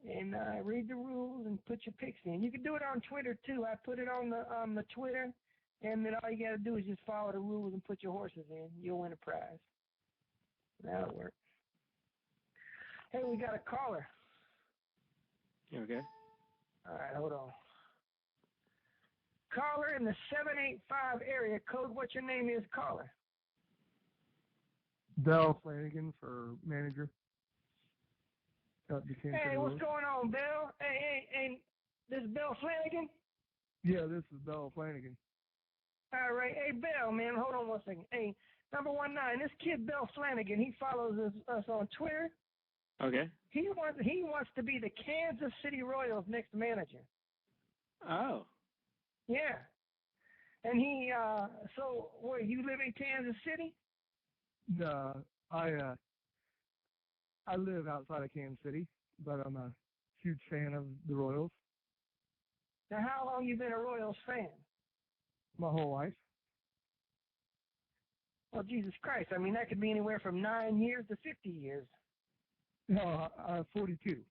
and read the rules and put your picks in. You can do it on Twitter too. I put it on the Twitter, and then all you got to do is just follow the rules and put your horses in. You'll win a prize. That'll work. Hey, we got a caller. Okay. All right, hold on. Caller in the 785 area code. What your name is, caller? Bell Flanagan for manager. Hey, what's going on, Bell? Hey, this is Bell Flanagan? Yeah, this is Bell Flanagan. All right. Hey, Bell, man, hold on one second. Hey, number 19, this kid, Bell Flanagan, he follows us on Twitter. Okay. He wants to be the Kansas City Royals' next manager. Oh. Yeah. And he, so, where, you live in Kansas City? No, I live outside of Kansas City, but I'm a huge fan of the Royals. Now, how long you been a Royals fan? My whole life. Well, Jesus Christ. I mean, that could be anywhere from 9 years to 50 years. No, 42.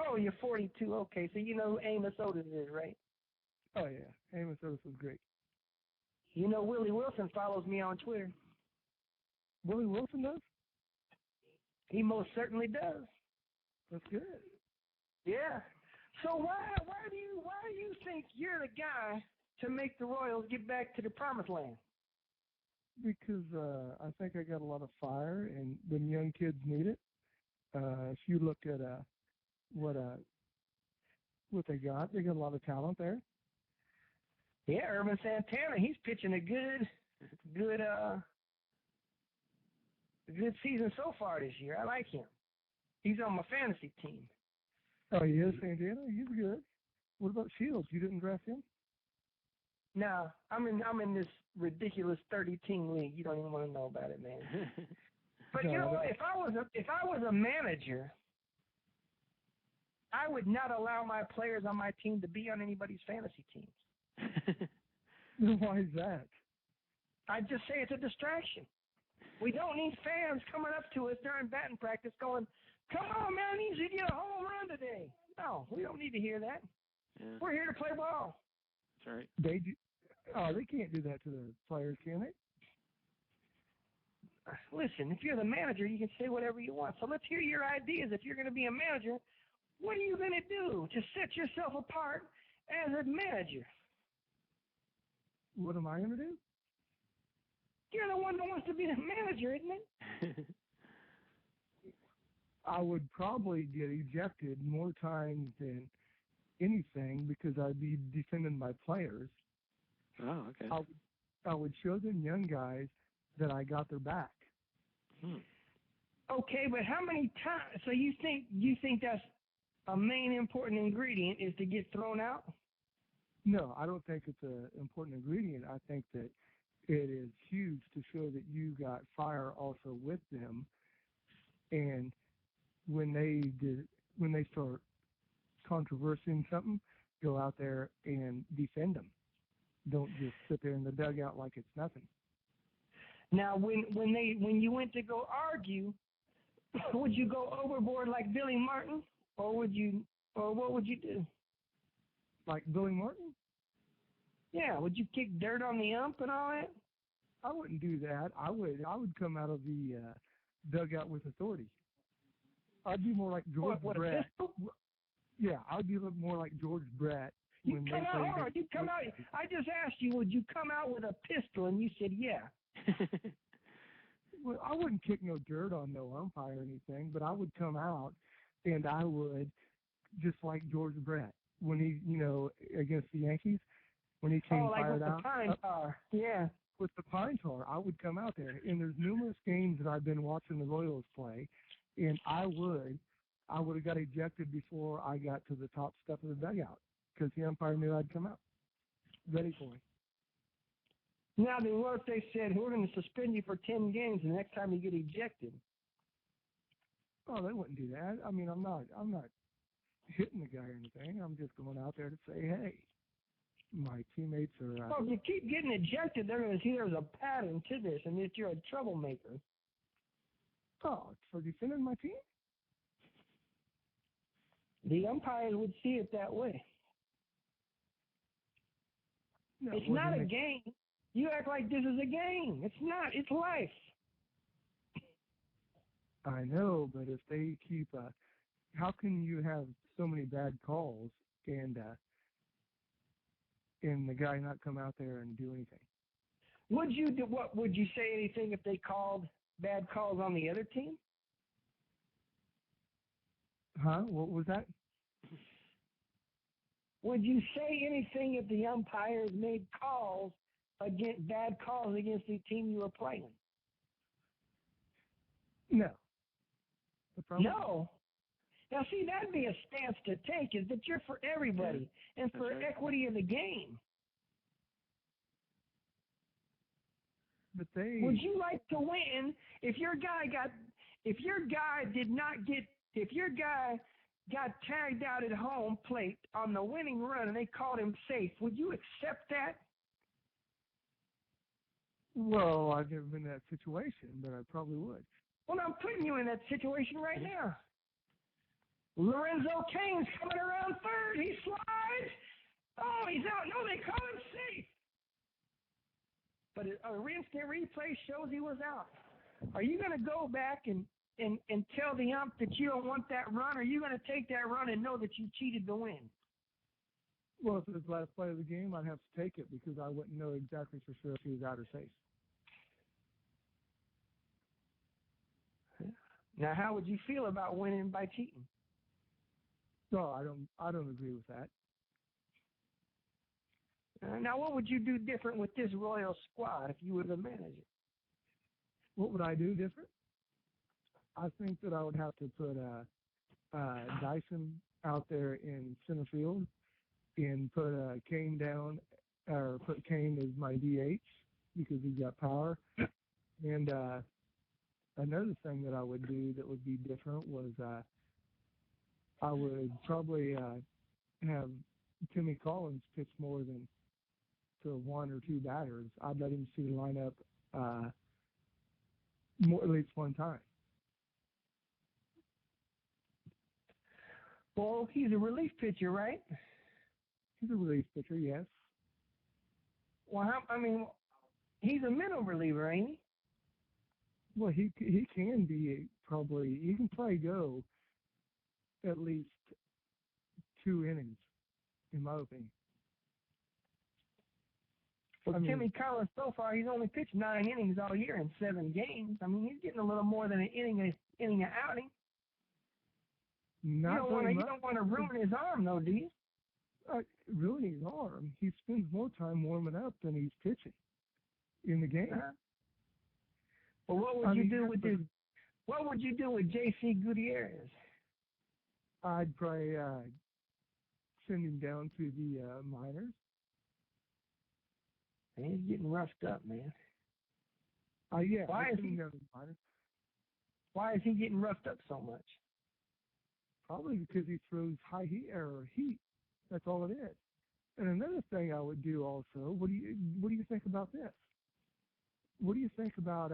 Oh, you're 42. Okay, so you know who Amos Otis is, right? Oh, yeah. Amos Otis was great. You know Willie Wilson follows me on Twitter. Willie Wilson does? He most certainly does. That's good. Yeah. So why do you think you're the guy to make the Royals get back to the promised land? Because I think I got a lot of fire, and the young kids need it. If you look at what they got a lot of talent there. Yeah, Urban Santana, he's pitching a good season so far this year. I like him. He's on my fantasy team. Oh, he is, Santana? He's good. What about Shields? You didn't draft him? No, I'm in this ridiculous 30-team league. You don't even want to know about it, man. But you know what? If I was a manager, I would not allow my players on my team to be on anybody's fantasy teams. Why is that? I'd just say it's a distraction. We don't need fans coming up to us during batting practice going, "Come on, man, I need you to get a home run today." No, we don't need to hear that. Yeah. We're here to play ball. That's right. They can't do that to the players, can they? Listen, if you're the manager, you can say whatever you want. So let's hear your ideas. If you're going to be a manager, what are you going to do to set yourself apart as a manager? What am I going to do? You're the one that wants to be the manager, isn't it? I would probably get ejected more times than anything because I'd be defending my players. Oh, okay. I would show them young guys that I got their back. Okay, but how many times? So you think that's a main important ingredient is to get thrown out? No, I don't think it's an important ingredient. I think that it is huge to show that you got fire also with them, and when they start controversing something, go out there and defend them. Don't just sit there in the dugout like it's nothing. Now, when you went to go argue, would you go overboard like Billy Martin, or what would you do? Like Billy Martin? Yeah, would you kick dirt on the ump and all that? I wouldn't do that. I would come out of the dugout with authority. I'd be more like George Brett. A pistol? Yeah, I'd be more like George Brett. You come out. I just asked you, would you come out with a pistol? And you said, yeah. Well, I wouldn't kick no dirt on no umpire or anything, but I would come out and I would, just like George Brett, when he, against the Yankees, when he came fired out. Oh, like with the pine tar. Yeah. With the pine tar, I would come out there. And there's numerous games that I've been watching the Royals play, and I would have got ejected before I got to the top step of the dugout because the umpire knew I'd come out ready for me. Now, what if they said, we're going to suspend you for 10 games the next time you get ejected? Oh, they wouldn't do that. I mean, I'm not hitting the guy or anything. I'm just going out there to say, hey, my teammates are... Well, if you keep getting ejected, they're going to see there's a pattern to this and that you're a troublemaker. Oh, for defending my team? The umpires would see it that way. No, It's not a game. You act like this is a game. It's not. It's life. I know, but if they keep, how can you have so many bad calls and the guy not come out there and do anything? Would you say anything if they called bad calls on the other team? Huh? What was that? Would you say anything if the umpires made bad calls against the team you were playing? No. No. Now, see, that'd be a stance to take, is that you're for everybody and for equity of the game. But would you like to win if your guy got tagged out at home plate on the winning run and they called him safe? Would you accept that? Well, I've never been in that situation, but I probably would. Well, I'm putting you in that situation right now. Lorenzo Cain's coming around third. He slides. Oh, he's out. No, they call him safe. But a instant replay shows he was out. Are you going to go back and tell the ump that you don't want that run, or are you going to take that run and know that you cheated to win? Well, if it was the last play of the game, I'd have to take it because I wouldn't know exactly for sure if he was out or safe. Now, how would you feel about winning by cheating? No, I don't agree with that. Now, what would you do different with this Royal squad if you were the manager? What would I do different? I think that I would have to put Dyson out there in center field and put Cain down, or put Cain as my DH because he's got power. And another thing that I would do that would be different was I would probably have Timmy Collins pitch more than to one or two batters. I'd let him see the lineup at least one time. Well, he's a relief pitcher, right? He's a relief pitcher, yes. Well, he's a middle reliever, ain't he? Well, he can be probably. He can probably go at least 2 innings, in my opinion. Well, Timmy Collins, so far, he's only pitched 9 innings all year in 7 games. He's getting a little more than an inning an outing. You don't want to ruin his arm, though, do you? Ruining his arm? He spends more time warming up than he's pitching in the game. Well, what would you do with J.C. Gutierrez? I'd probably send him down to the minors. Man, he's getting roughed up, man. Yeah. Why is he getting roughed up so much? Probably because he throws high heat. That's all it is. And another thing I would do also. What do you think about this? What do you think about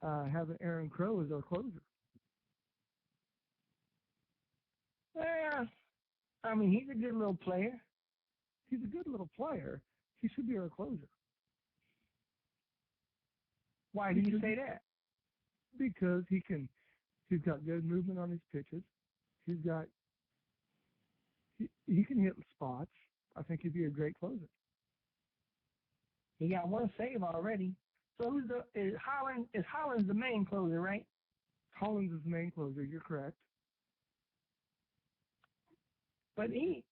having Aaron Crow as our closer? Yeah, he's a good little player. He's a good little player. He should be our closer. Why do you say that? Because he's got good movement on his pitches. He can hit spots. I think he'd be a great closer. He got 1 save already. So is Hollins the main closer, right? Hollins is the main closer. You're correct. But let me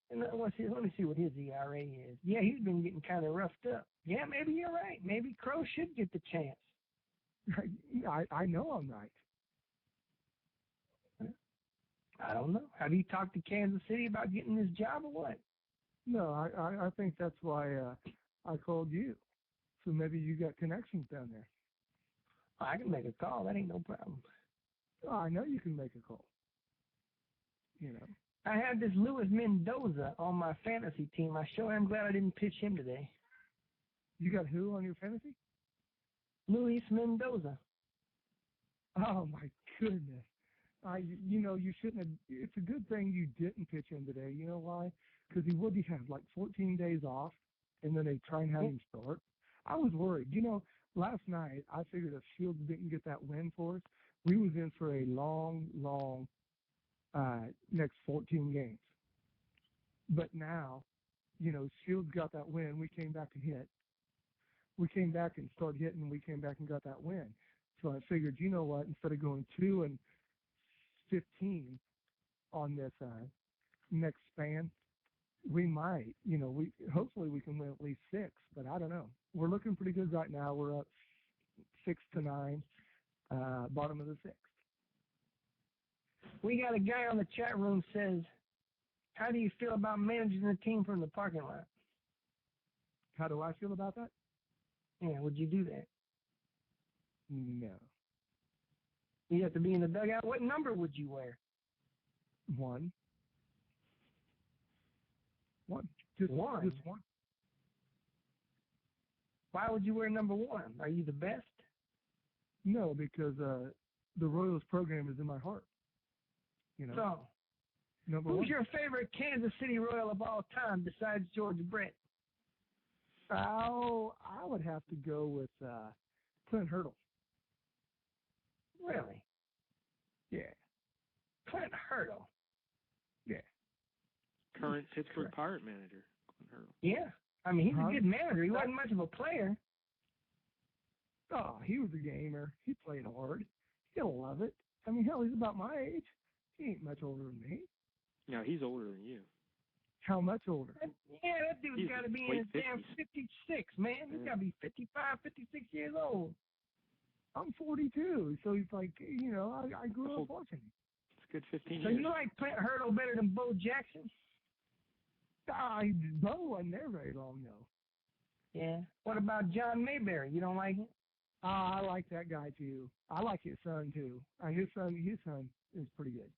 see what his ERA is. Yeah, he's been getting kind of roughed up. Yeah, maybe you're right. Maybe Crow should get the chance. I know I'm right. I don't know. Have you talked to Kansas City about getting this job or what? No, I think that's why I called you. So maybe you got connections down there. I can make a call. That ain't no problem. I know you can make a call. I have this Luis Mendoza on my fantasy team. I sure am glad I didn't pitch him today. You got who on your fantasy? Luis Mendoza. Oh, my goodness. You shouldn't have. It's a good thing you didn't pitch him today. You know why? Because he would have like 14 days off, and then they try and have him start. I was worried. Last night I figured if Shields didn't get that win for us, we was in for a long, long next 14 games. But now, Shields got that win. We came back and hit. We came back and started hitting. And we came back and got that win. So I figured, you know what? Instead of going 2-15 on this next span, we might, hopefully we can win at least 6. But I don't know. We're looking pretty good right now. We're up 6-9, bottom of the 6th. We got a guy on the chat room says, how do you feel about managing the team from the parking lot? How do I feel about that? Yeah, would you do that? No. You have to be in the dugout. What number would you wear? 1. Just one. Just one. Why would you wear number 1? Are you the best? No, because the Royals program is in my heart. So, number who's 1. your favorite Kansas City Royal of all time besides George Brett? Oh, I would have to go with Clint Hurdle. Really? Yeah. Clint Hurdle? Yeah. Current Pittsburgh Pirate manager, Clint Hurdle. Yeah. I mean, he's a good manager. He wasn't much of a player. Oh, he was a gamer. He played hard. He'll love it. I mean, hell, he's about my age. He ain't much older than me. No, he's older than you. How much older? Yeah, that dude's got to be in his damn 56, man. He's got to be 55, 56 years old. I'm 42, so he's like, I grew up watching him. It's a good 15 so years. So you like Clint Hurdle better than Bo Jackson? Bo wasn't there very long, though. Yeah. What about John Mayberry? You don't like him? I like that guy, too. I like his son, too. His son is pretty good.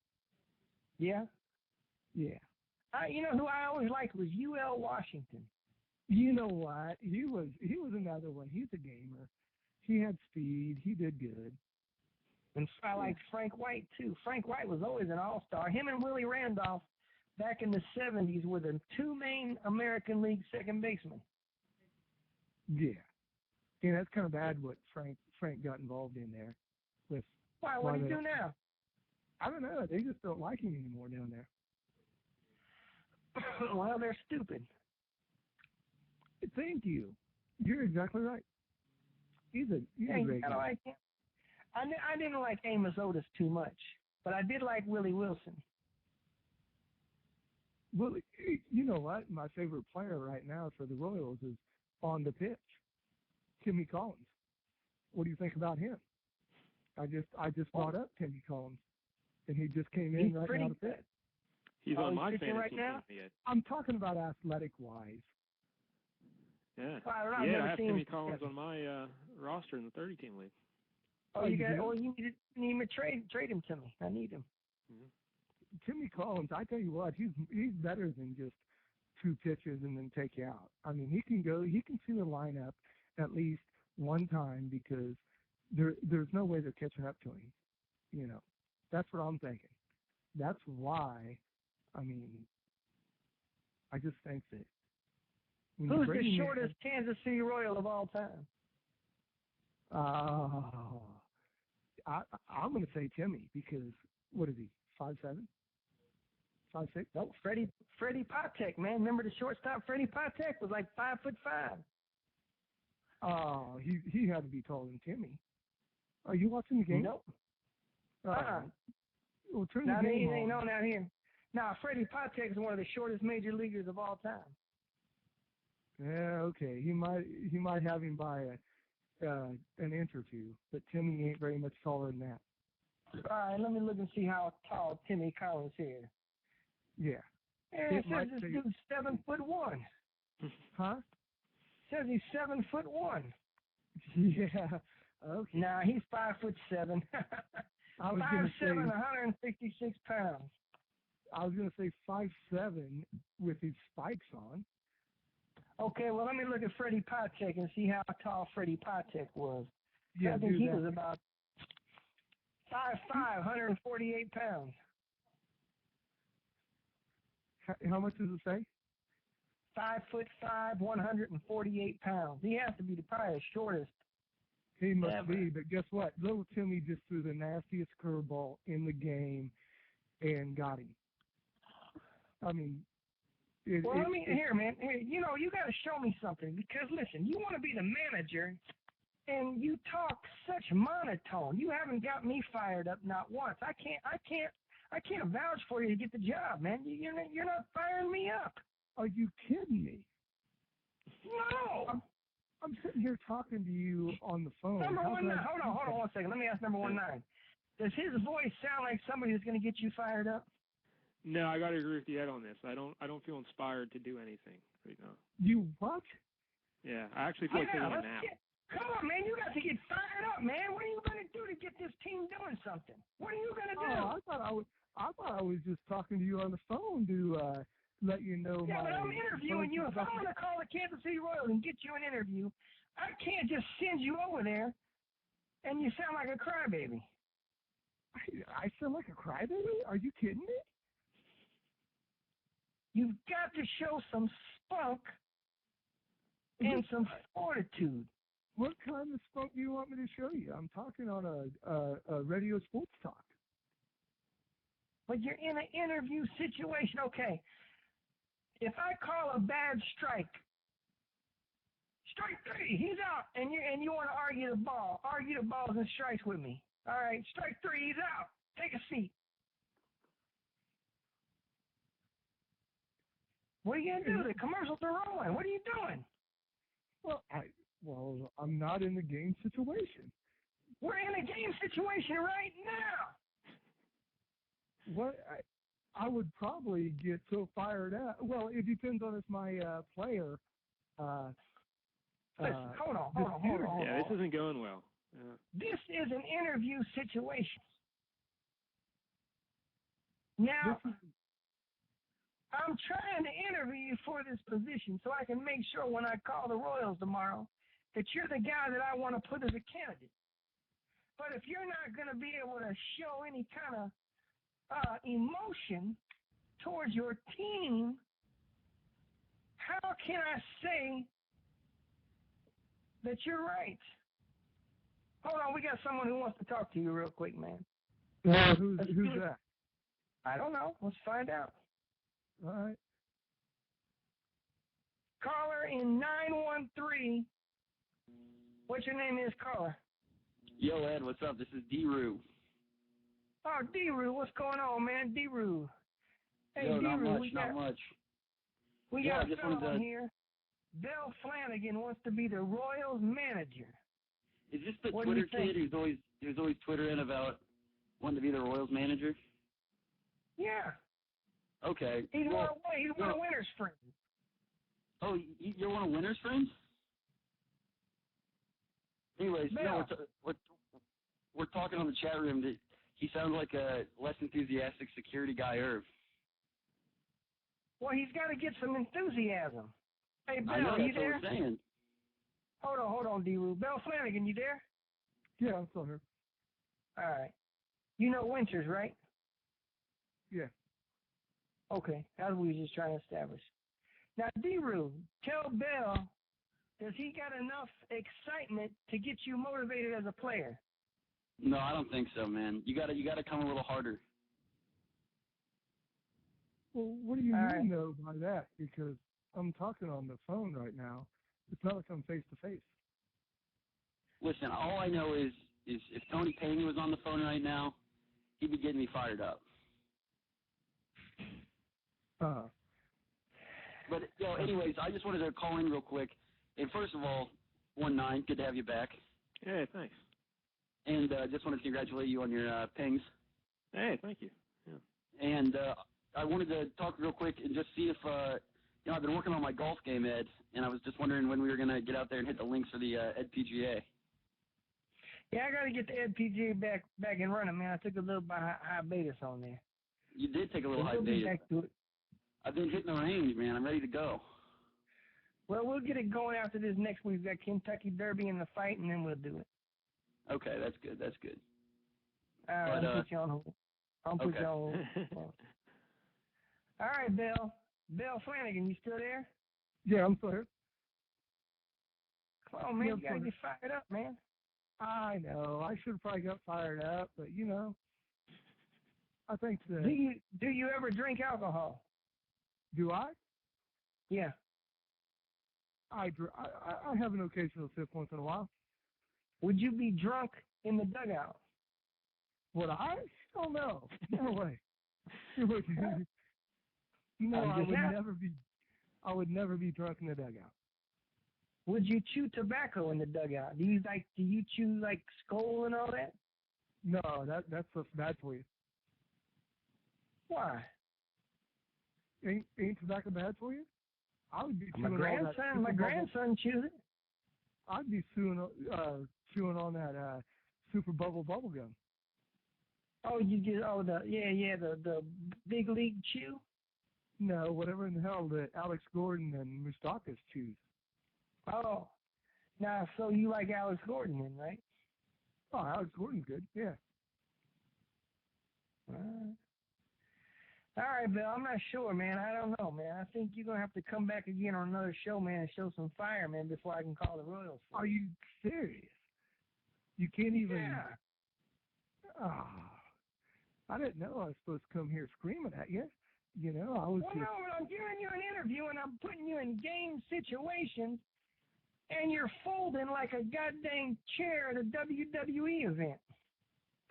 Yeah? Yeah. You know who I always liked was U.L. Washington. You know what? He was another one. He's a gamer. He had speed. He did good. And I liked Frank White, too. Frank White was always an all-star. Him and Willie Randolph back in the 70s were the 2 main American League second basemen. Yeah. Yeah, that's kind of bad what Frank got involved in there. With Why? What do you do now? I don't know. They just don't like him anymore down there. Well, they're stupid. Thank you. You're exactly right. He's a great guy. Like him. I didn't like Amos Otis too much, but I did like Willie Wilson. Well, you know what? My favorite player right now for the Royals is on the pitch, Timmy Collins. What do you think about him? I just brought up Timmy Collins, and he just came in right now to pitch. He's on my fantasy right now. I'm talking about athletic-wise. Yeah. Well, I have Timmy Collins on my roster in the 30-team league. Oh, you need to trade him to me. I need him. Mm-hmm. Timmy Collins, I tell you what, he's better than just 2 pitches and then take you out. I mean, he can see the lineup at least one time because there's no way they're catching up to him. That's what I'm thinking. That's why, I mean, I just think that. Who's the shortest Kansas City Royal of all time? I'm going to say Timmy because, what is he, 5'7"? 5'6"? No, Freddie Patek, man. Remember the shortstop Freddie Patek was like 5'5". Oh, he had to be taller than Timmy. Are you watching the game? Nope. Well, turn the game on. No, not here. Now, Freddie Patek is one of the shortest major leaguers of all time. Yeah, okay. He might have him by an inch or two, but Timmy ain't very much taller than that. All right, let me look and see how tall Timmy Collins is. Yeah. It says this dude's 7'1". Huh? Says he's 7'1". Yeah. Okay. Nah, he's 5'7". 5'7", 166 pounds. I was gonna say 5'7" with his spikes on. Okay, well, let me look at Freddie Patek and see how tall Freddie Patek was. Yeah, I think he was about 5'5", 148 pounds. How much does it say? 5'5", 148 pounds. He has to be probably the shortest. He must ever. be, but guess what? Little Timmy just threw the nastiest curveball in the game and got him. I mean, here, man. Here, you got to show me something because listen, you want to be the manager, and you talk such monotone. You haven't got me fired up not once. I can't vouch for you to get the job, man. You're not firing me up. Are you kidding me? No. I'm sitting here talking to you on the phone. Number 19. Hold on 1 second. Let me ask number 19. Does his voice sound like somebody who's going to get you fired up? No, I got to agree with Ed on this. I don't feel inspired to do anything right now. You what? Yeah, I actually feel like taking a nap. Come on, man. You got to get fired up, man. What are you going to do to get this team doing something? What are you going to do? I thought I was just talking to you on the phone to let you know. Yeah, but I'm interviewing you. If I'm going to call the Kansas City Royals and get you an interview, I can't just send you over there and you sound like a crybaby. I sound like a crybaby? Are you kidding me? You've got to show some spunk and some fortitude. What kind of spunk do you want me to show you? I'm talking on a radio sports talk. But you're in an interview situation. Okay, if I call a bad strike 3, he's out, and you want to argue the balls and strikes with me. All right, strike 3, he's out. Take a seat. What are you going to do? The commercials are rolling. What are you doing? Well, I'm not in the game situation. We're in a game situation right now. What? I would probably get so fired up. Well, it depends on if my player. Listen, hold on. Yeah, this isn't going well. Yeah. This is an interview situation. Now, I'm trying to interview you for this position so I can make sure when I call the Royals tomorrow that you're the guy that I want to put as a candidate. But if you're not going to be able to show any kind of emotion towards your team, how can I say that you're right? Hold on, we got someone who wants to talk to you real quick, man. Who's that? I don't know. Let's find out. All right. Caller in 913. What's your name is, caller? Yo, Ed, what's up? This is D-Roo. Oh, D-Roo, what's going on, man? D-Roo. Hey, Yo, D-Roo, not much. We got a fellow here. Bill Flanagan wants to be the Royals manager. Is this the Twitter kid who's always twittering about wanting to be the Royals manager? Yeah. Okay. He's one of Winter's friends. Oh, you're one of Winter's friends? Anyways, no, we're talking on the chat room that he sounds like a less enthusiastic security guy, Irv. Well, he's got to get some enthusiasm. Hey, Bill, I know, you that's there? what we're saying. Hold on, D-Roo. Bill Flanagan, you there? Yeah, I'm still here. All right. You know Winters, right? Yeah. Okay, that's what we were just trying to establish. Now, D-Roo, tell Bill, does he got enough excitement to get you motivated as a player? No, I don't think so, man. You gotta come a little harder. Well, what do you mean, though, by that? Because I'm talking on the phone right now. It's not like I'm face-to-face. Listen, all I know is if Tony Payne was on the phone right now, he'd be getting me fired up. But, anyways, I just wanted to call in real quick. And first of all, 1-9, good to have you back. Hey, thanks. And just wanted to congratulate you on your pings. Hey, thank you. Yeah. And I wanted to talk real quick and just see if, I've been working on my golf game, Ed, and I was just wondering when we were going to get out there and hit the links for the Ed PGA. Yeah, I got to get the Ed PGA back and running, man. I took a little hiatus on there. You did take a little hiatus. We'll be back to it. I've been hitting the range, man. I'm ready to go. Well, we'll get it going after this next week. We've got Kentucky Derby in the fight, and then we'll do it. Okay, that's good. That's good. All right, I'll put you on hold. I'll put you on hold. All right, Bill. Bill Flanagan, you still there? Yeah, I'm still here. Come on, man. You got to get fired up, man. I know. I should have probably got fired up, but, you know, I think that... Do you ever drink alcohol? Do I? Yeah. I have an occasional sip once in a while. Would you be drunk in the dugout? Would I? Oh, no. No way. No, I would never be drunk in the dugout. Would you chew tobacco in the dugout? Do you chew like Skoal and all that? No, that's what's bad for you. Why? Ain't tobacco bad for you? I would be chewing my grandson chews it. I'd be chewing on that super bubble gum. Oh, you get the big league chew? No, whatever in the hell that Alex Gordon and Moustakas choose. Oh, now so you like Alex Gordon then, right? Oh, Alex Gordon's good, yeah. All right, Bill, I'm not sure, man. I don't know, man. I think you're going to have to come back again on another show, man, and show some fire, man, before I can call the Royals. Are you serious? You can't even... Yeah. Oh, I didn't know I was supposed to come here screaming at you. You know, I was no, I'm giving you an interview, and I'm putting you in game situations, and you're folding like a goddamn chair at a WWE event.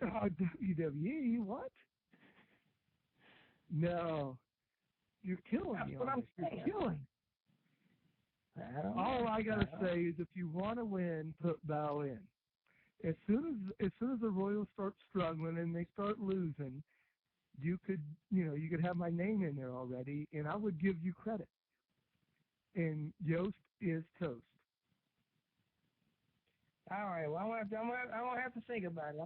Oh, WWE? What? No. You're killing me. That's what I'm saying. You're killing me. All I got to say is if you want to win, put Bell in. As soon as the Royals start struggling and they start losing, you could have my name in there already, and I would give you credit. And Yost is toast. All right. Well, I'm gonna have to think about it.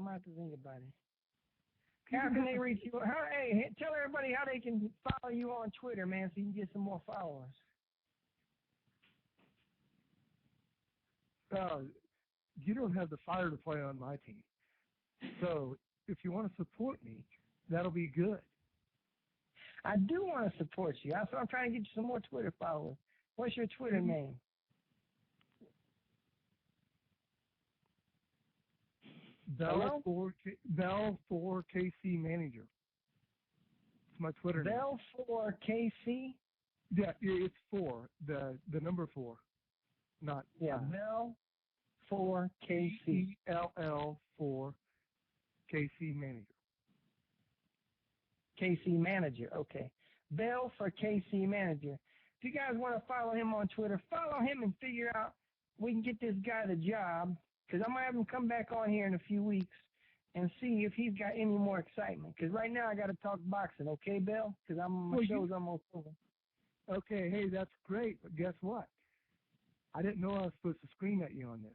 How can they reach you? Hey, tell everybody how they can follow you on Twitter, man, so you can get some more followers. You don't have the fire to play on my team. So if you want to support me, that'll be good. I do want to support you. That's why I'm trying to get you some more Twitter followers. What's your Twitter name? Bell for KC Manager. It's my Twitter name. Bell for KC? Yeah, it's 4. The number 4. Not Bell for KC. ELL for KC Manager. KC Manager, okay. Bell for KC Manager. If you guys want to follow him on Twitter, follow him and figure out we can get this guy the job, because I might have him come back on here in a few weeks and see if he's got any more excitement. Because right now I got to talk boxing, okay, Bill? Because my show's almost over. Okay, hey, that's great, but guess what? I didn't know I was supposed to scream at you on this.